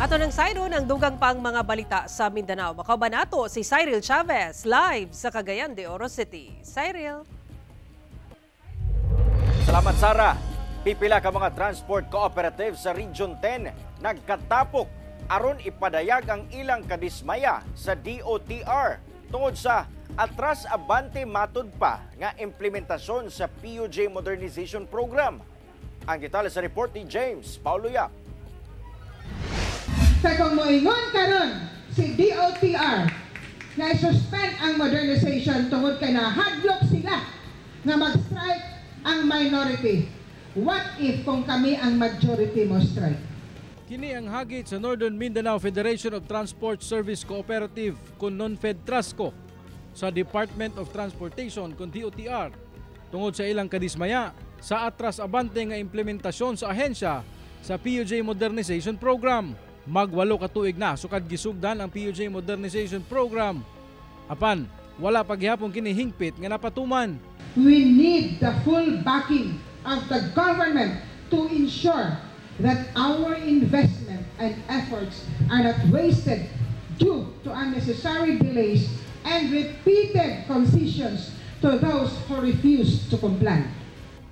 Ato ng sayro ng dugang pang mga balita sa Mindanao. Makabanato si Cyril Chavez live sa Cagayan de Oro City. Cyril. Salamat Sara. Pipila ka mga transport cooperative sa Region 10 nagkatapok aron ipadayag ang ilang kadismaya sa DOTR tungod sa atras abante matud pa nga implementasyon sa PUJ Modernization Program. Ang detalye sa report ni James Paulo Yap. Sa kung moingon karon si DOTR na suspend ang modernization tungod kay nahadlok sila nga mag-strike ang minority. What if kung kami ang majority mo strike? Kini ang hagit sa Northern Mindanao Federation of Transport Service Cooperative kun non-Fed Trasco sa Department of Transportation kun DOTR tungod sa ilang kadismaya sa atras abante nga implementasyon sa ahensya sa PUJ Modernization Program. Magwalo ka tuig na sukad gisugdan ang PUJ Modernization Program. Apan, wala paghihapon kini hingpit nga napatuman. We need the full backing of the government to ensure that our investment and efforts are not wasted due to unnecessary delays and repeated concessions to those who refuse to comply.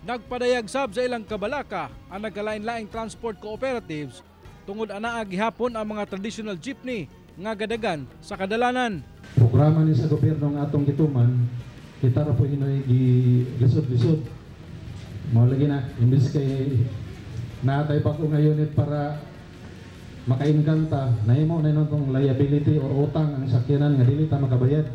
Nagpadayag sab sa ilang kabalaka ang nagkalain-laing transport cooperatives tungod anaa gihapon ang mga traditional jeepney nga gadagan sa kadalanan. Programa ni sa gobyerno nga atong gituman, kita ra po hinoy gilisod-lisod. Mao lagi na imbis kay natay pa ko nga unit para makainkanta, nahimo na nung liability or utang ang sakyanan nga dili ta makabayad.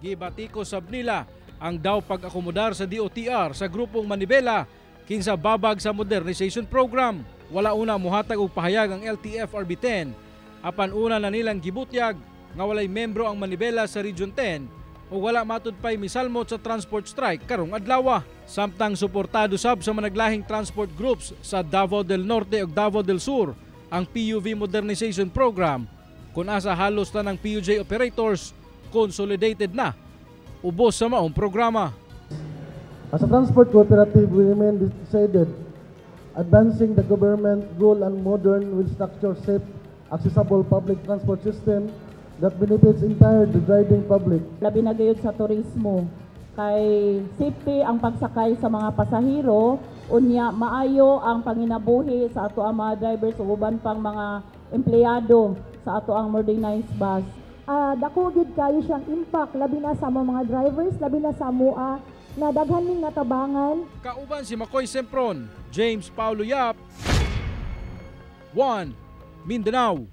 Gibatiko sab nila ang daw pag-akomodar sa DOTR sa grupong Manibela kinsa babag sa modernization program. Wala una muhatag og pahayag ang LTFRB-10 apan una na nilang gibutyag nga walay membro ang Manibela sa Region 10 o wala matud pay misalmot sa transport strike karong adlaw. Samtang suportado sab sa managlahing transport groups sa Davao del Norte ug Davao del Sur ang PUV Modernization Program kun asa halos tanang PUJ operators consolidated na ubos sa maong programa. As a transport cooperative, we remain decided advancing the government goal and modern with structure safe, accessible public transport system that benefits entire the driving public. Labi na gayud sa turismo kay safety ang pagsakay sa mga pasahero, unya maayo ang panginabuhi sa ato ang mga drivers ug uban pang mga empleyado sa ato ang modernized bus. Dako gid kayo siyang impact labi na sa mga drivers, labi na sa mua na daghan ning natabangan. Kauban si Makoy Sempron, James Paulo Yap, 1 Mindanao.